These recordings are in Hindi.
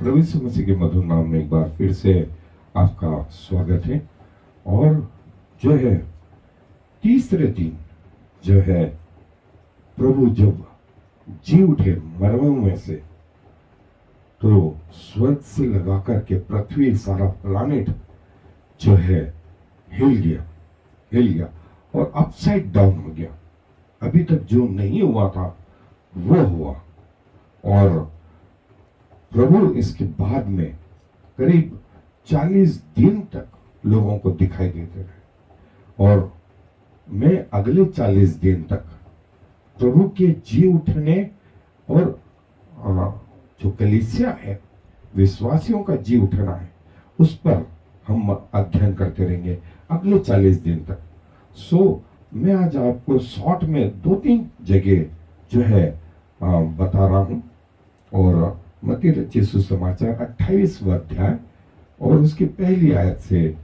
प्रभु यीशु मसीह के मधुर नाम में एक बार फिर से आपका स्वागत है। और जो है तीसरे दिन जो है प्रभु जब जी उठे मरने में से, तो स्वर्ग से लगा करके पृथ्वी सारा प्लानेट जो है हिल गया और अपसाइड डाउन हो गया। अभी तक जो नहीं हुआ था वो हुआ। और प्रभु इसके बाद में करीब 40 दिन तक लोगों को दिखाई देते रहे। और मैं अगले 40 दिन तक प्रभु के जी उठने और जो कलीसिया है, विश्वासियों का जी उठना है, उस पर हम अध्ययन करते रहेंगे अगले 40 दिन तक। मैं आज आपको शॉर्ट में 2-3 जगह जो है बता रहा हूं। और मत्ती रचित सुसमाचार 28वां अध्याय और उसकी पहली आयत से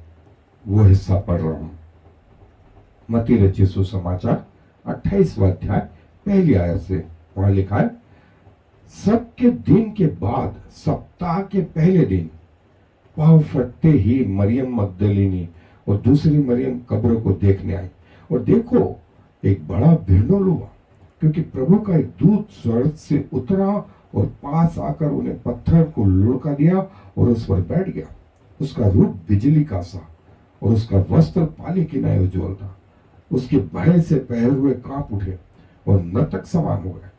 वो हिस्सा पढ़ रहा हूं। मत्ती रचित सुसमाचार 28वां अध्याय पहली आयत से वहां लिखा है, सबके दिन के बाद सप्ताह के पहले दिन पाँव फटते ही मरियम मगदलिनी और दूसरी मरियम कब्र को देखने आई। और देखो, एक बड़ा भिंडोल हुआ, क्योंकि प्रभु का एक दूत स्वर्ग से उतरा और पास आकर उन्हें पत्थर को लुढ़का दिया और उस पर बैठ गया। उसका रूप बिजली का सा और उसका वस्त्र पानी की नाई उज्ज्वल था। उसके भय से पैर हुए कांप उठे और नतक समान हो गए।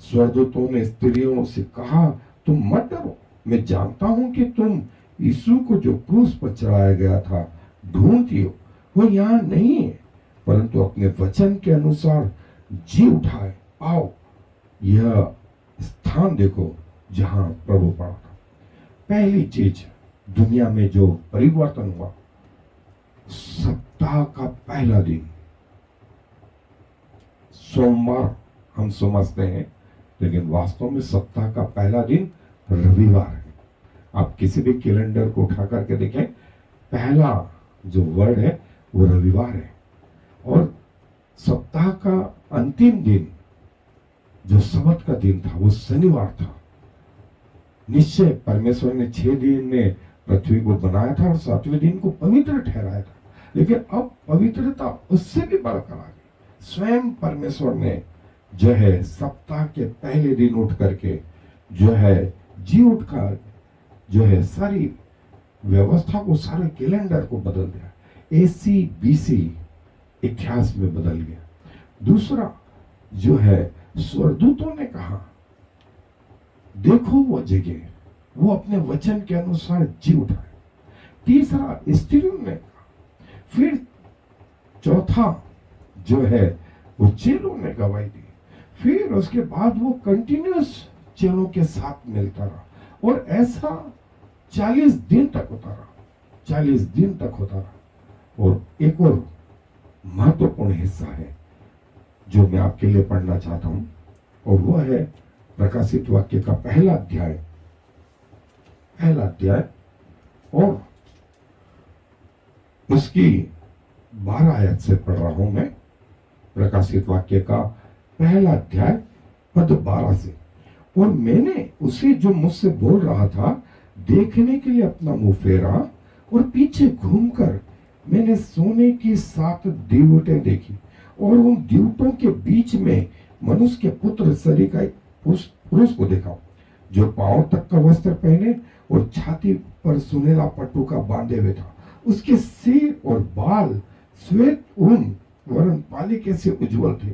स्वर्गदूतों ने स्त्रियों से कहा, तुम मत डरो, मैं जानता हूं कि तुम यीशु को जो क्रूस पर चढ़ाया गया था ढूंढती हो। वो यहाँ नहीं है, परंतु अपने वचन के अनुसार जी उठा है। आओ, यह स्थान देखो जहां प्रभु पड़ा था। पहली चीज दुनिया में जो परिवर्तन हुआ, सप्ताह का पहला दिन, सोमवार हम समझते हैं, लेकिन वास्तव में सप्ताह का पहला दिन रविवार है। आप किसी भी कैलेंडर को उठा करके देखें, पहला जो वर्ड है वो रविवार है। और सप्ताह का अंतिम दिन जो सबत का दिन था वो शनिवार था। निश्चय परमेश्वर ने 6 दिन में पृथ्वी को बनाया था और 7वें दिन को पवित्र ठहराया था, लेकिन अब पवित्रता उससे भी बढ़कर आ गई। स्वयं परमेश्वर ने जो है सप्ताह के पहले दिन उठ करके जो है जी उठकर जो है सारी व्यवस्था को, सारे कैलेंडर को बदल दिया। AC BC इतिहास में बदल गया। दूसरा जो है स्वर्गदूतों ने कहा, देखो वो जगह, वो अपने वचन के अनुसार जी उठा है। तीसरा स्त्रियों ने कहा। फिर चौथा जो है वो चेलों ने गवाही दी। फिर उसके बाद वो कंटिन्यूस चेलों के साथ मिलता रहा और ऐसा 40 दिन तक होता रहा। 40 दिन तक होता रहा। और एक और महत्वपूर्ण हिस्सा है जो मैं आपके लिए पढ़ना चाहता हूं, और वो है प्रकाशित वाक्य का पहला अध्याय और उसकी 12 आयत से पढ़ रहा हूं मैं। प्रकाशित वाक्य का पहला अध्याय पद 12 से। और मैंने उसे जो मुझसे बोल रहा था देखने के लिए अपना मुंह फेरा, और पीछे घूमकर मैंने सोने की 7 दीवटें देखी, और उन दीवटों के बीच में मनुष्य के पुत्र शरीर का एक पुरुष को देखा, जो पांव तक का वस्त्र पहने और छाती पर सुनहरा पट्टू का बांधे हुए था। उसके सिर और बाल श्वेत ऊन वरन पानी कैसे उज्जवल थे,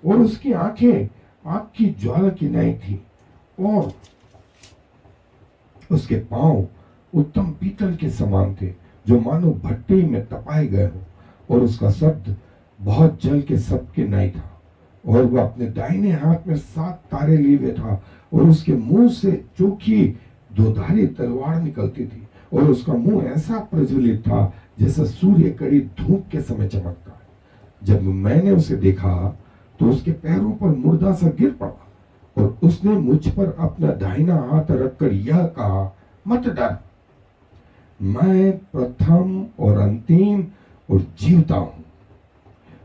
और उसकी आंखें आग की ज्वाला की नाई थी, और उसके पांव उत्तम पीतल के समान थे, जो मानो भट्टी में तपाए गए हो, और उसका शब्द बहुत जल के शब्द के नाई था। और वह अपने दाहिने हाथ में 7 तारे लिए हुए था, और उसके मुंह से चोखी 2धारी तलवार निकलती थी, और उसका मुंह ऐसा प्रज्वलित था जैसा सूर्य कड़ी धूप के समय चमकता है। जब मैंने उसे देखा तो उसके पैरों पर मुर्दा सा गिर पड़ा, और उसने मुझ पर अपना दाहिना हाथ रखकर यह कहा, मत डर, मैं प्रथम और अंतिम और जीवता हूं।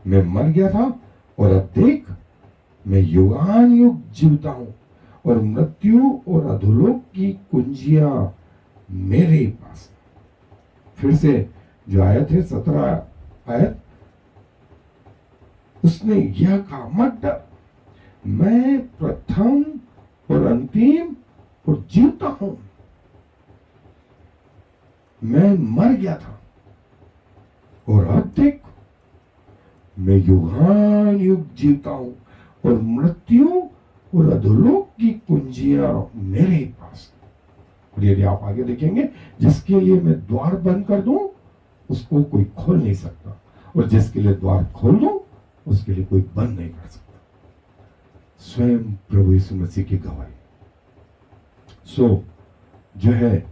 मैं मर गया था और अब देख, मैं युगान युग जीवता हूं और मृत्यु और अधोलोक की कुंजियां मेरे पास। फिर से जो आयत है 17 आयत, उसने यह कहा, मत डर, मैं प्रथम और अंतिम और जीवता हूं। मैं मर गया था और अब देख मैं युगान युग जीवता हूं और मृत्यु और अधोलोक की कुंजियां मेरे पास। और यदि आप आगे देखेंगे, जिसके लिए मैं द्वार बंद कर दूं उसको कोई खोल नहीं सकता, और जिसके लिए द्वार खोल दूं उसके लिए कोई बंद नहीं कर सकता। स्वयं प्रभु यीशु मसीह की गवाही। जो है,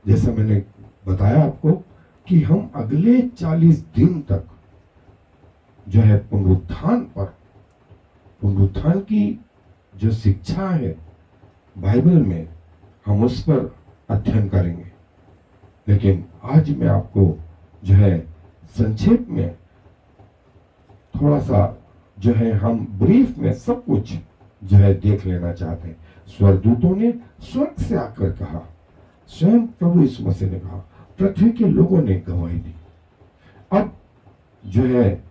जैसा मैंने बताया आपको कि हम अगले 40 दिन तक जो है पुनरुत्थान की जो शिक्षा है बाइबल में, हम उस पर अध्ययन करेंगे। लेकिन आज मैं आपको जो है संक्षेप में थोड़ा सा जो है हम ब्रीफ में सब कुछ जो है देख लेना चाहते हैं। स्वर्गदूतों ने स्वर्ग से आकर कहा, स्वयं प्रभु यीशु मसीह ने कहा, पृथ्वी के लोगों ने गवाही दी। अब जो है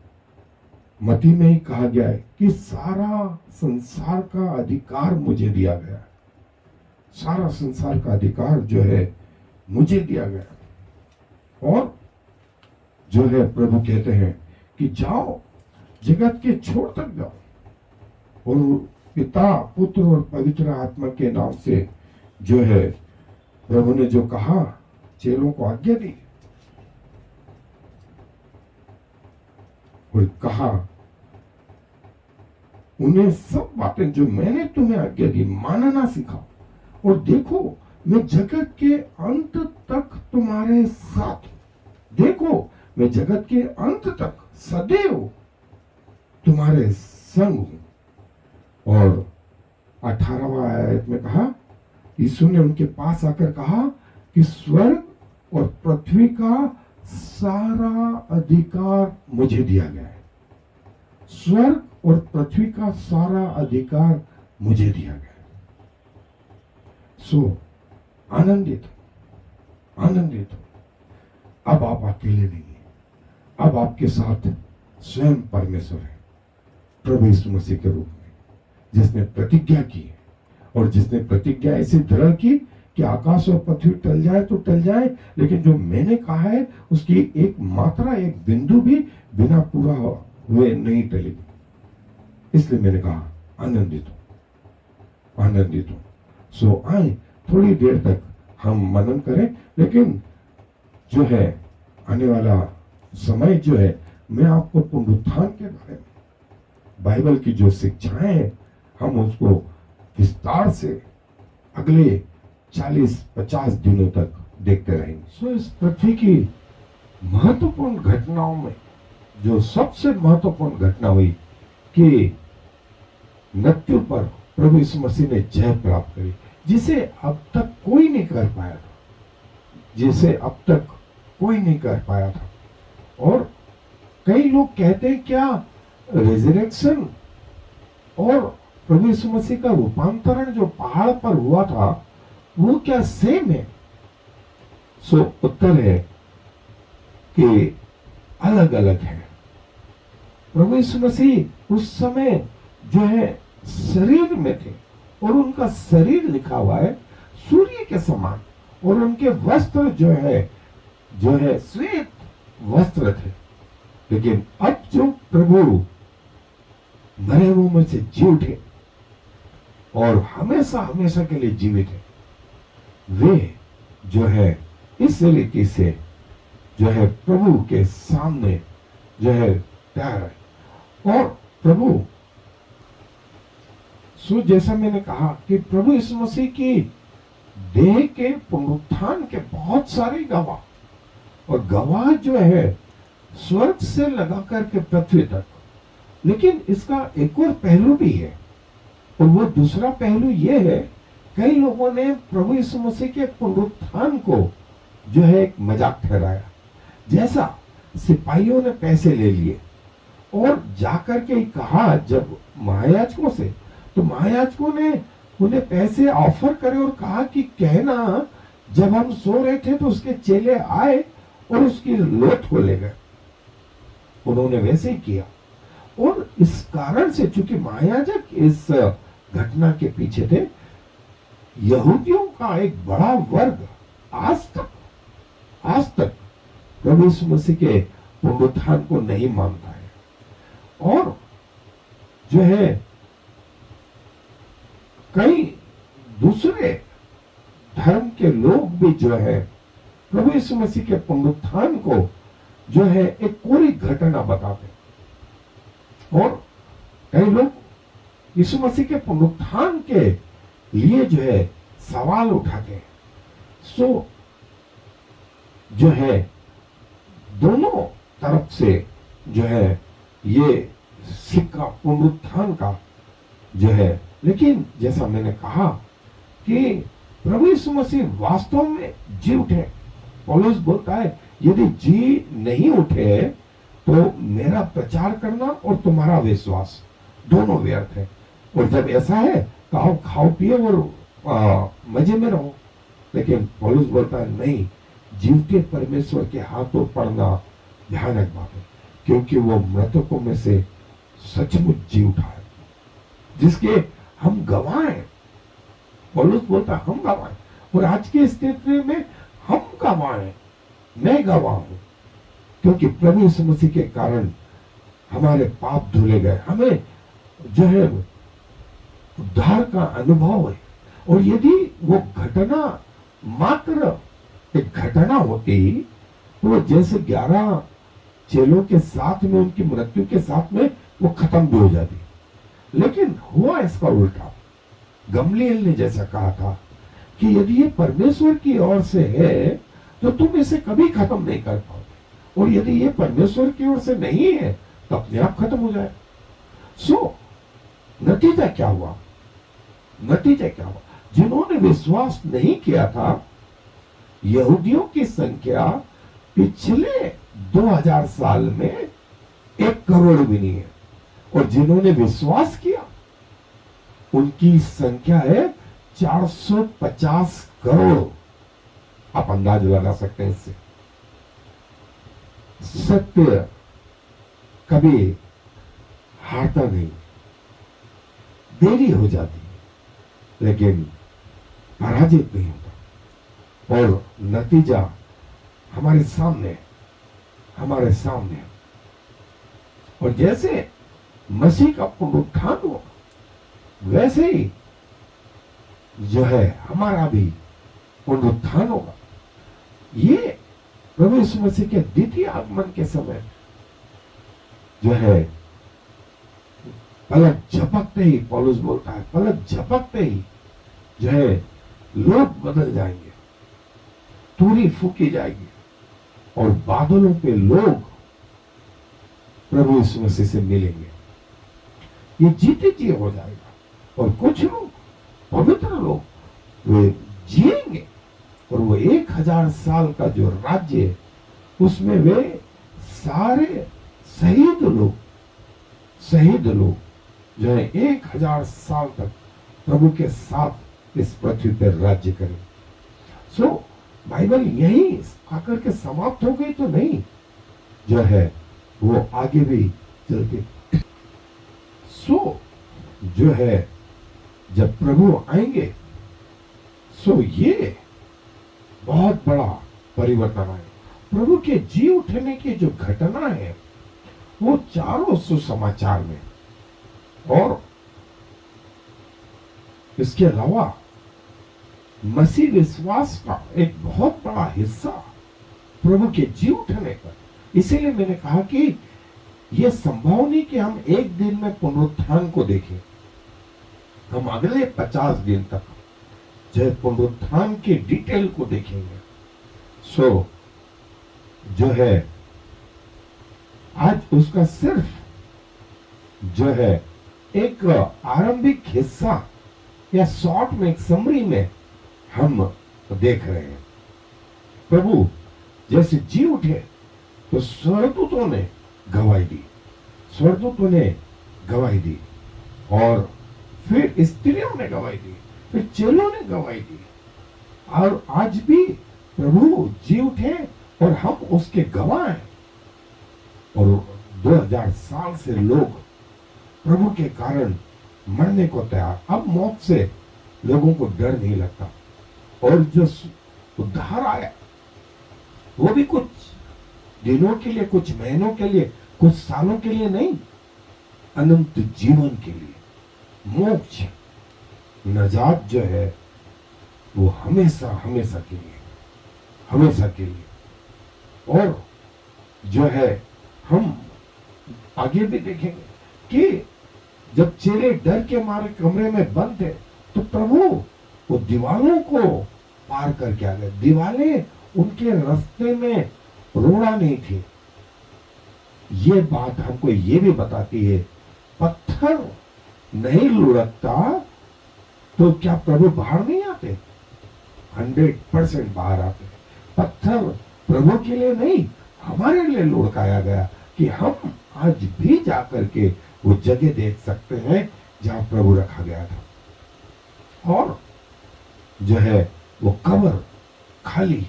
मती में ही कहा गया है कि सारा संसार का अधिकार मुझे दिया गया। सारा संसार का अधिकार जो है मुझे दिया गया। और जो है प्रभु कहते हैं कि जाओ, जगत के छोर तक जाओ, और पिता, पुत्र और पवित्र आत्मा के नाम से जो है प्रभु ने जो कहा, चेलों को आज्ञा दी और कहा, उन्हें सब बातें जो मैंने तुम्हें आज्ञा दी मानना सिखाओ, और देखो मैं जगत के अंत तक तुम्हारे साथ। देखो मैं जगत के अंत तक सदैव तुम्हारे संग हूं। और 18वां आयत में कहा, यीशु ने उनके पास आकर कहा कि स्वर्ग और पृथ्वी का सारा अधिकार मुझे दिया गया है। स्वर्ग और पृथ्वी का सारा अधिकार मुझे दिया गया है। आनंदित हो। अब आप अकेले नहीं हैं, अब आपके साथ स्वयं परमेश्वर है, प्रभु यीशु मसीह के रूप में, जिसने प्रतिज्ञा की है। और जिसने प्रतिज्ञा ऐसी दृढ़ की कि आकाश और पृथ्वी टल जाए तो टल जाए, लेकिन जो मैंने कहा है उसकी एक मात्रा, एक बिंदु भी बिना पूरा हुए नहीं टलेगी। इसलिए मैंने कहा आनंदित हो। आए थोड़ी देर तक हम मनन करें, लेकिन जो है आने वाला समय जो है, मैं आपको पुनरुत्थान के बारे में बाइबल की जो शिक्षाएं हैं, हम उसको विस्तार से अगले 40-50 दिनों तक देखते रहेंगे। इस पृथ्वी की महत्वपूर्ण घटनाओं में जो सबसे महत्वपूर्ण घटना हुई कि मृत्यु पर प्रभु यीशु मसीह ने जय प्राप्त करी, जिसे अब तक कोई नहीं कर पाया था। और कई लोग कहते हैं, क्या रिजरेक्शन और प्रभु यीशु मसीह का रूपांतरण जो पहाड़ पर हुआ था वो क्या सेम है? उत्तर है कि अलग अलग है। प्रभु यीशु मसीह उस समय जो है शरीर में थे, और उनका शरीर लिखा हुआ है सूर्य के समान, और उनके वस्त्र जो है श्वेत वस्त्र थे। लेकिन अब जो प्रभु मरे हुओं में से जी उठे और हमेशा हमेशा के लिए जीवित है, वे जो है इस रीति से जो है प्रभु के सामने जो है तैयार है। और प्रभु जैसा मैंने कहा कि प्रभु यीशु मसीह की देह के पुनरुत्थान के बहुत सारे गवाह, और गवाह जो है स्वर्ग से लगा करके पृथ्वी तक। लेकिन इसका एक और पहलू भी है, और वो दूसरा पहलू ये है, कई लोगों ने प्रभु यीशु मसीह के पुनरुत्थान को जो है एक मजाक ठहराया। जैसा सिपाहियों ने पैसे ले लिए और जाकर के कहा जब महायाजकों से, तो महायाजकों ने उन्हें पैसे ऑफर करे और कहा कि कहना जब हम सो रहे थे तो उसके चेले आए और उसकी लोथ को ले गए। उन्होंने वैसे ही किया और इस कारण से, चूंकि महायाजक इस घटना के पीछे थे, यहूदियों का एक बड़ा वर्ग आज तक प्रभु यीशु मसीह के पुनरुत्थान को नहीं मानता है। और जो है कई दूसरे धर्म के लोग भी जो है प्रभु यीशु मसीह के पुनरुत्थान को जो है एक पूरी घटना बताते। और कई लोग यीशु मसीह के पुनरुत्थान के लिए जो है सवाल उठाते हैं। सो जो है दोनों तरफ से जो है ये सिक्का पुनरुत्थान का जो है, लेकिन जैसा मैंने कहा कि प्रभु यीशु मसीह वास्तव में जी उठे। पौलुस बोलता है यदि जी नहीं उठे तो मेरा प्रचार करना और तुम्हारा विश्वास दोनों व्यर्थ है। और जब ऐसा है तो आओ खाओ पियो और मजे में रहो। लेकिन पौलुस बोलता है नहीं, जीवते परमेश्वर के हाथों पड़ना भयानक बात है, क्योंकि वो मृतकों में से सचमुच जी उठा है, जिसके हम गवाह हैं। पौलुस बोलता है हम गवाह हैं, और आज की स्थिति में हम गवाह हैं, मैं गवाह हूं, क्योंकि प्रभु यीशु मसीह के कारण हमारे पाप धुले गए, हमें जो है उद्धार का अनुभव है। और यदि वो घटना मात्र एक घटना होती तो जैसे 11 चेलों के साथ में उनकी मृत्यु के साथ में वो खत्म भी हो जाती, लेकिन हुआ इसका उल्टा। गमलीएल ने जैसा कहा था कि यदि ये परमेश्वर की ओर से है तो तुम इसे कभी खत्म नहीं कर पाओगे, और यदि ये परमेश्वर की ओर से नहीं है तो अपने आप खत्म हो जाए। सो नतीजा क्या हुआ? जिन्होंने विश्वास नहीं किया था, यहूदियों की संख्या पिछले 2000 साल में 1 करोड़ भी नहीं है, और जिन्होंने विश्वास किया उनकी संख्या है 450 करोड़। आप अंदाज लगा सकते हैं इससे। सत्य कभी हारता नहीं, देरी हो जाती है लेकिन पराजित नहीं होता, और नतीजा हमारे सामने है। और जैसे मसीह का पुनरुत्थान हुआ वैसे ही जो है हमारा भी पुनरुत्थान होगा। ये प्रभु यीशु मसीह के द्वितीय आगमन के समय जो है पलक झपकते ही, पौलुस बोलता है पलक झपकते ही जो है लोग बदल जाएंगे, तूरी फूकी जाएगी और बादलों पे लोग प्रभु यीशु मसीह से मिलेंगे। ये जीते जी हो जाएगा, और कुछ लोग पवित्र लोग वे जिएंगे, और वो 1000 साल का जो राज्य है उसमें वे सारे शहीद लोग जो है 1000 साल तक प्रभु के साथ इस पृथ्वी पर राज्य करें। सो बाइबल यही आकर के समाप्त हो गई तो नहीं, जो है वो आगे भी चलती। सो जो है जब प्रभु आएंगे सो ये बहुत बड़ा परिवर्तन आए। प्रभु के जी उठने की जो घटना है वो चारों सुसमाचार में, और इसके अलावा मसीह विश्वास का एक बहुत बड़ा हिस्सा प्रभु के जी उठने का। इसीलिए मैंने कहा कि यह संभव नहीं कि हम एक दिन में पुनरुत्थान को देखें, हम अगले 50 दिन तक जो पुनरुत्थान के डिटेल को देखेंगे। सो जो है आज उसका सिर्फ जो है एक आरंभिक हिस्सा या शॉर्ट में, एक समरी में हम देख रहे हैं। प्रभु जैसे जी उठे तो स्वर्गदूतों ने गवाही दी, और फिर स्त्रियों ने गवाही दी, फिर चेलों ने गवाही दी, और आज भी प्रभु जी उठे और हम उसके गवाह हैं। और 2000 साल से लोग प्रभु के कारण मरने को तैयार। अब मौत से लोगों को डर नहीं लगता। और जो उद्धार आया वो भी कुछ दिनों के लिए, कुछ महीनों के लिए, कुछ सालों के लिए नहीं, अनंत जीवन के लिए। मोक्ष, नजात जो है वो हमेशा हमेशा के लिए, हमेशा के लिए। और जो है हम आगे भी देखेंगे कि जब चेले डर के मारे कमरे में बंद थे तो प्रभु वो दीवालों को पार करके आ गए। दीवालें उनके रास्ते में रोड़ा नहीं थी। ये बात हमको ये भी बताती है, पत्थर नहीं लुढ़कता तो क्या प्रभु बाहर नहीं आते? 100% बाहर आते। पत्थर प्रभु के लिए नहीं, हमारे लिए लुढ़काया गया कि हम आज भी जाकर के वो जगह देख सकते हैं जहां प्रभु रखा गया था। और जो है वो कब्र खाली,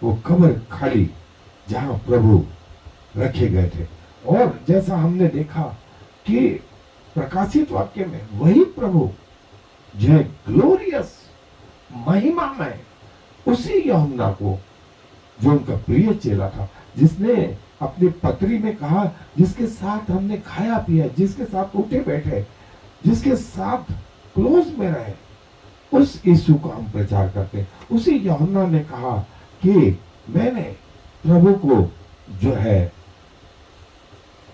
वो कब्र खाली जहां प्रभु रखे गए थे। और जैसा हमने देखा कि प्रकाशित वाक्य में वही प्रभु जो है ग्लोरियस, महिमा में, उसी यूहन्ना को जो उनका प्रिय चेला था, जिसने अपनी पत्री में कहा जिसके साथ हमने खाया पिया, जिसके साथ उठे बैठे, जिसके साथ क्लोज में रहे, उस यीशु को हम प्रचार करते हैं। उसी यूहन्ना ने कहा कि मैंने प्रभु को जो है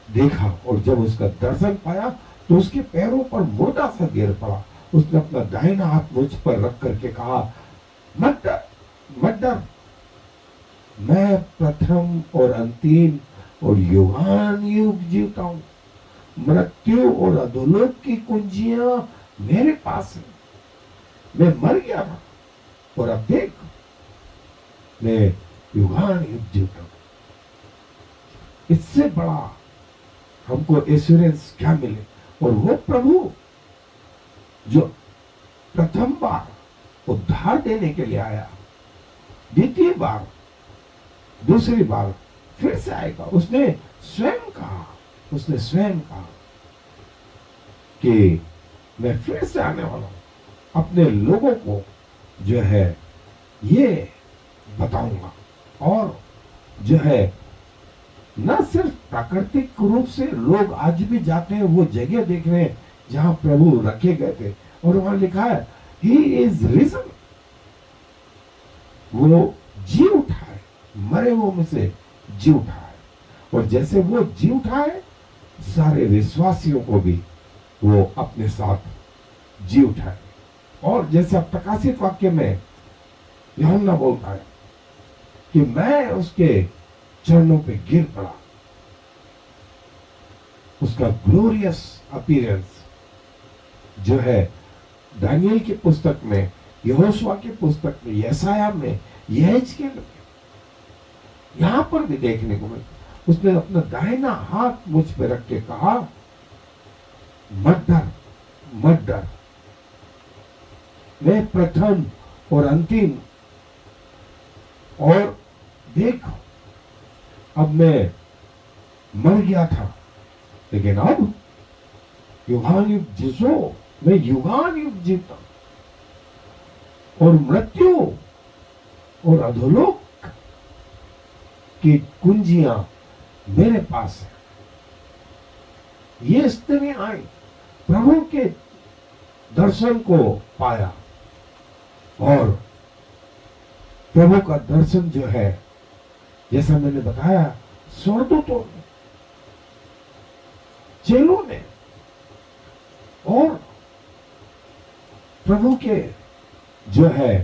देखा, और जब उसका दर्शन पाया तो उसके पैरों पर मुर्दा सा गिर पड़ा। उसने अपना दाहिना हाथ मुझ पर रख करके कहा, मत डर, मत डर, मैं प्रथम और अंतिम और युगान युग जीवता हूं। मृत्यु और अधोलोक की कुंजियां मेरे पास है। मैं मर गया था और अब देख मैं युगान युग जीवता हूं। इससे बड़ा हमको एश्योरेंस क्या मिले? और वो प्रभु जो प्रथम बार उद्धार देने के लिए आया, द्वितीय बार, दूसरी बार फिर से आएगा। उसने स्वयं कहा, उसने स्वयं कहा कि मैं फिर से आने वाला हूं, अपने लोगों को जो है ये बताऊंगा। और जो है न सिर्फ प्राकृतिक रूप से लोग आज भी जाते हैं वो जगह देख रहे हैं जहां प्रभु रखे गए थे, और वहां लिखा है ही इज रिजन, वो जी उठा है, मरे हुओं में से जी उठा है। और जैसे वो जी उठा है, सारे विश्वासियों को भी वो अपने साथ जी उठाए। और जैसे प्रकाशित वाक्य में यूहन्ना बोलता है कि मैं उसके चरणों पे गिर पड़ा। उसका ग्लोरियस अपीयरेंस जो है दानियल की पुस्तक में, यहोशुआ की पुस्तक में, यशाया में, यहेजकेल में, यहां पर भी देखने को मिलता। उसने अपना दाहिना हाथ मुझ पे रख के कहा, मत डर, मत डर, मैं प्रथम और अंतिम, और देखो अब मैं मर गया था लेकिन अब युगान युग जिसो, मैं युगान युग जीता, और मृत्यु और अधोलोक की कुंजियां मेरे पास है। ये स्त्री आई, प्रभु के दर्शन को पाया, और प्रभु का दर्शन जो है जैसा मैंने बताया स्वर्गदूतों ने, चेलों ने, और प्रभु के जो है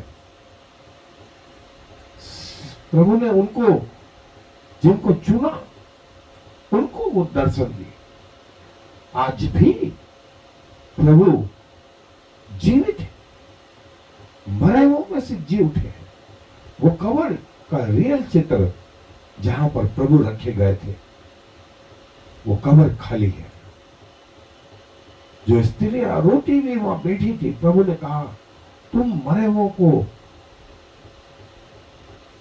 प्रभु ने उनको, जिनको चुना, उनको वो दर्शन दिए। आज भी प्रभु जीवित है, मरे हुओं में से जी उठे हैं। वो कब्र का रियल चित्र जहां पर प्रभु रखे गए थे, वो कब्र खाली है। जो स्त्रियां रोती हुई वहां बैठी थी, प्रभु ने कहा तुम मरे हुओं को,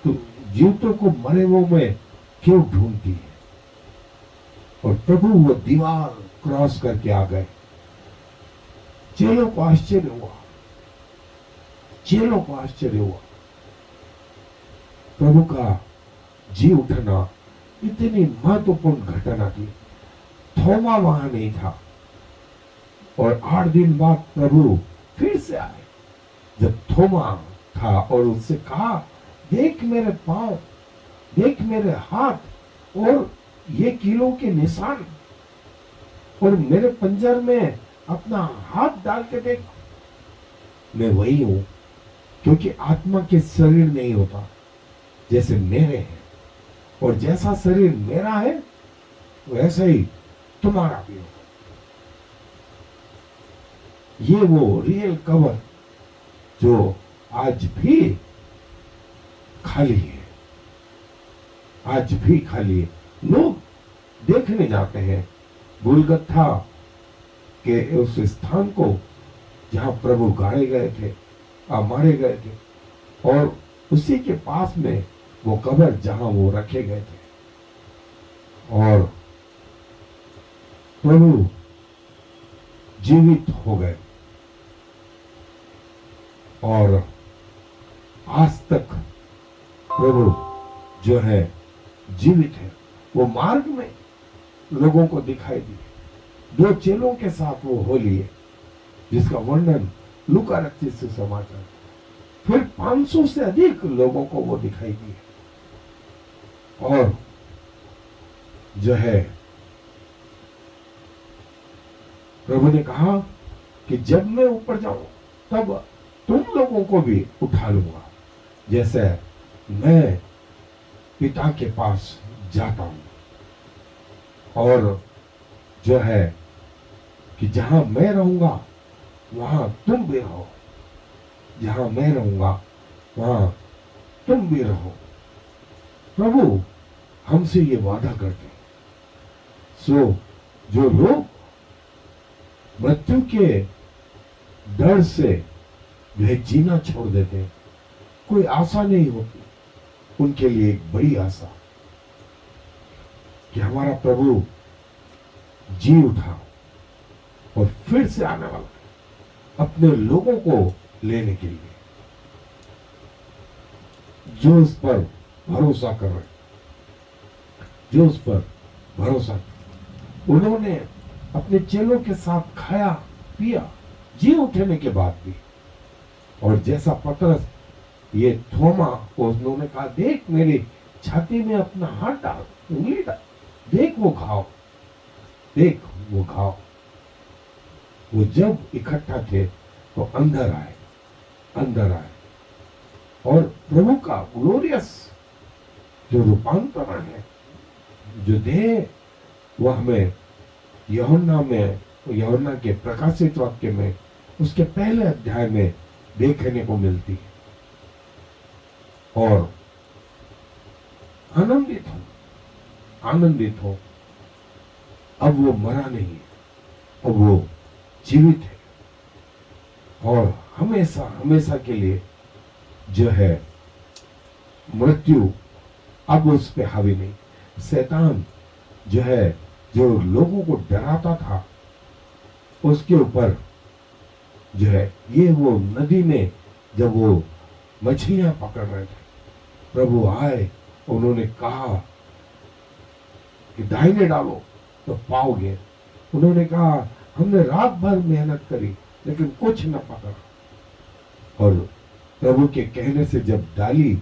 तुम जीवतों को मरे हुओं में क्यों ढूंढती है? और प्रभु वो दीवार क्रॉस करके आ गए। चेलों को आश्चर्य हुआ, चेलों को आश्चर्य हुआ। प्रभु का जी उठना इतनी महत्वपूर्ण घटना थी। थोमा वहां नहीं था और 8 दिन बाद प्रभु फिर से आए। जब थोमा था और उससे कहा, देख मेरे पांव, देख मेरे हाथ और ये कीलों के निशान, और मेरे पंजर में अपना हाथ डाल के देख, मैं वही हूं। क्योंकि आत्मा के शरीर नहीं होता जैसे मेरे हैं, और जैसा शरीर मेरा है वैसा ही तुम्हारा भी होगा। ये वो रियल कवर जो आज भी खाली है, आज भी खाली है। लोग देखने जाते हैं गुलगत्था के उस स्थान को जहां प्रभु गाड़े गए थे, मारे गए थे, और उसी के पास में वो कब्र जहां वो रखे गए थे। और प्रभु जीवित हो गए और आज तक प्रभु जो है जीवित है। वो मार्ग में लोगों को दिखाई दिए। 2 चेलों के साथ वो हो लिए, जिसका वर्णन लूका रचित सुसमाचार। फिर 500 से अधिक लोगों को वो दिखाई दिए। और जो है प्रभु ने कहा कि जब मैं ऊपर जाऊं तब तुम लोगों को भी उठा लूंगा, जैसे मैं पिता के पास जाता हूं। और जो है कि जहां मैं रहूंगा वहां तुम भी रहो, जहां मैं रहूंगा वहां तुम भी रहो। प्रभु हमसे ये वादा करते हैं। सो जो लोग मृत्यु के डर से जो है जीना छोड़ देते हैं, कोई आशा नहीं होती, उनके लिए एक बड़ी आशा कि हमारा प्रभु जी उठा और फिर से आने वाला है अपने लोगों को लेने के लिए, जो उस पर भरोसा कर रहे, जो उस पर भरोसा। उन्होंने अपने चेलों के साथ खाया पिया जी उठने के बाद भी। और जैसा पतरस, ये थोमा को उन्होंने कहा, देख मेरी छाती में अपना हाथ डाल, उंगली डाल, देख वो खाओ, देख वो खाओ। वो जब इकट्ठा थे तो अंदर आए, अंदर आए। और प्रभु का ग्लोरियस जो रूपांतरण है, जो देह, वह हमें यूहन्ना के प्रकाशित वाक्य में उसके पहले अध्याय में देखने को मिलती है। और आनंदित हो, आनंदित हो। अब वो मरा नहीं है, अब वो जीवित है और हमेशा हमेशा के लिए जो है मृत्यु अब उस पे हावी नहीं। शैतान जो है, जो लोगों को डराता था, उसके ऊपर जो है, ये वो नदी में जब वो मछलियां पकड़ रहे थे, प्रभु आए, उन्होंने कहा कि दाहिने डालो तो पाओगे। उन्होंने कहा हमने रात भर मेहनत करी लेकिन कुछ न पकड़ा, और प्रभु के कहने से जब डाली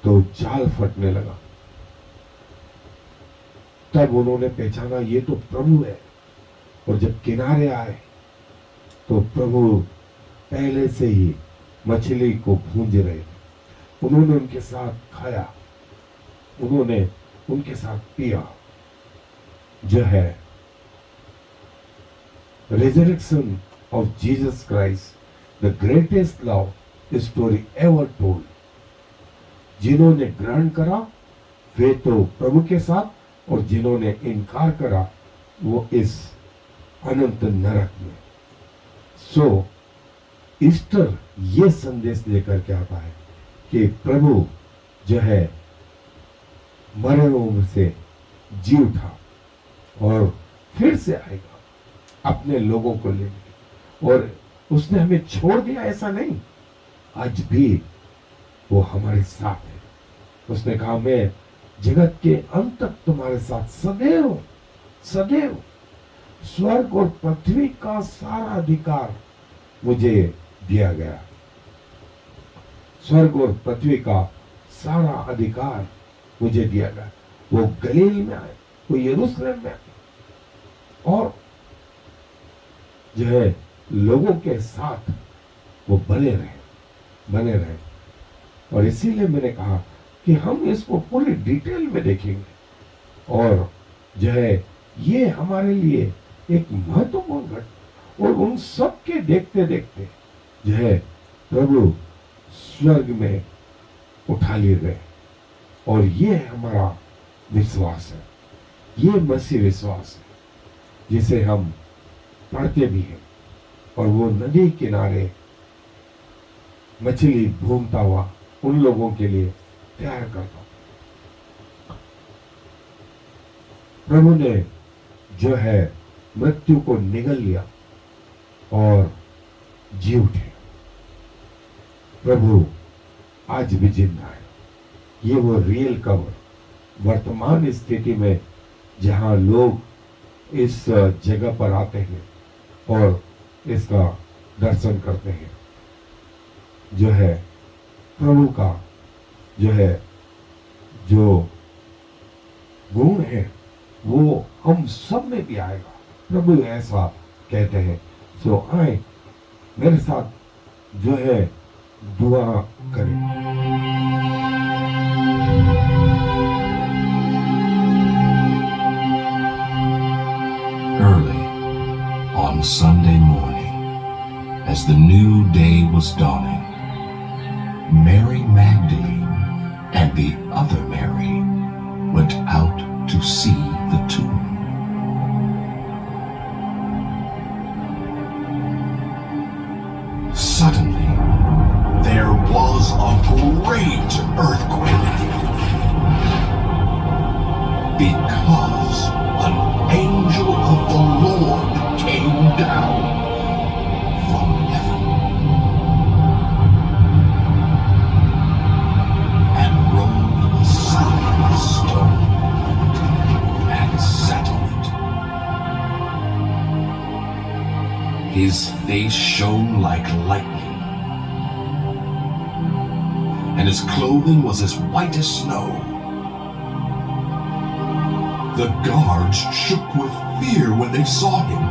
तो जाल फटने लगा। तब उन्होंने पहचाना ये तो प्रभु है। और जब किनारे आए तो प्रभु पहले से ही मछली को भूंज रहे थे। उन्होंने उनके साथ खाया, उन्होंने उनके साथ पिया। जो है resurrection of Jesus Christ, the greatest love story ever told। जिन्होंने ग्रहण करा वे तो प्रभु के साथ, और जिन्होंने इनकार करा वो इस अनंत नरक में। सो ईस्टर ये संदेश लेकर के आता है कि प्रभु जो है मरे हुओं में से जी उठा और फिर से आएगा अपने लोगों को लेने। और उसने हमें छोड़ दिया ऐसा नहीं, आज भी वो हमारे साथ है। उसने कहा मैं जगत के अंत तक तुम्हारे साथ सदैव सदैव। स्वर्ग और पृथ्वी का सारा अधिकार मुझे दिया गया। स्वर्ग और पृथ्वी का सारा अधिकार मुझे दिया गया। वो गलील में आए, वो यरूशलेम में आए और जो है लोगों के साथ वो बने रहे। और इसीलिए मैंने कहा कि हम इसको पूरी डिटेल में देखेंगे और जो है ये हमारे लिए एक महत्वपूर्ण घटना। और उन सब के देखते देखते जो है प्रभु स्वर्ग में उठा लिए गए। और ये हमारा विश्वास है, ये मसीह विश्वास है जिसे हम पढ़ते भी हैं। और वो नदी किनारे मछली भूनता हुआ उन लोगों के लिए तैयार करता। प्रभु ने जो है मृत्यु को निगल लिया और जी उठे। प्रभु आज भी जिंदा है। ये वो रियल कवर वर्तमान स्थिति में जहां लोग इस जगह पर आते हैं और इसका दर्शन करते हैं, जो है प्रभु का जो है जो गुण है वो हम सब में भी आएगा। प्रभु ऐसा कहते हैं। सो आए मेरे साथ जो है दुआ करें। Early on Sunday morning, as the new day was dawning, Mary Magdalene and the other Mary went out to see the tomb. Suddenly, there was a great earthquake because an angel of the Lord came down from heaven and rolled aside the stone and sat on it. His face shone like lightning, and his clothing was as white as snow. The guards shook with fear when they saw him,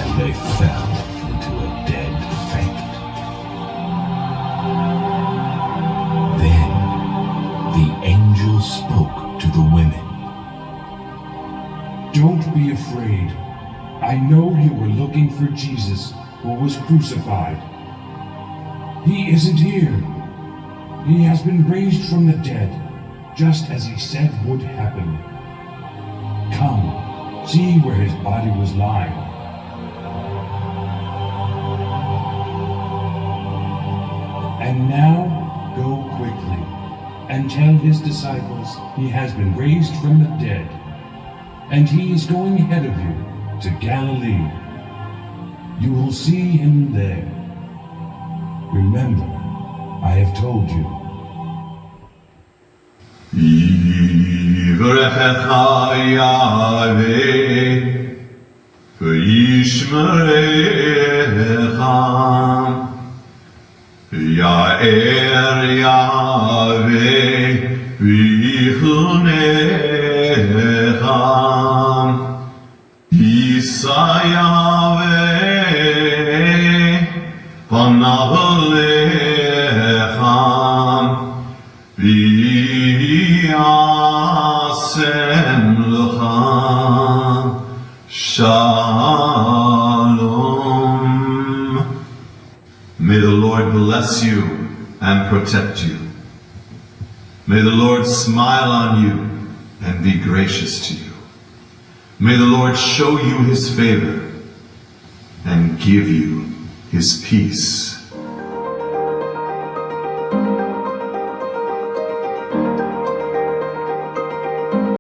and they fell into a dead faint. Then the angel spoke to the women. Don't be afraid. I know you were looking for Jesus who was crucified. He isn't here. He has been raised from the dead, just as he said would happen. Come, see where his body was lying. And now, go quickly and tell his disciples he has been raised from the dead, and he is going ahead of you to Galilee. You will see him there. Remember, I have told you. יברכך יהוה וישמרך, יאר יהוה ויחונך, יישא יהוה פניו אליך ויעשם לך shalom. May the Lord bless you and protect you. May the Lord smile on you and be gracious to you. May the Lord show you his favor and give you his peace.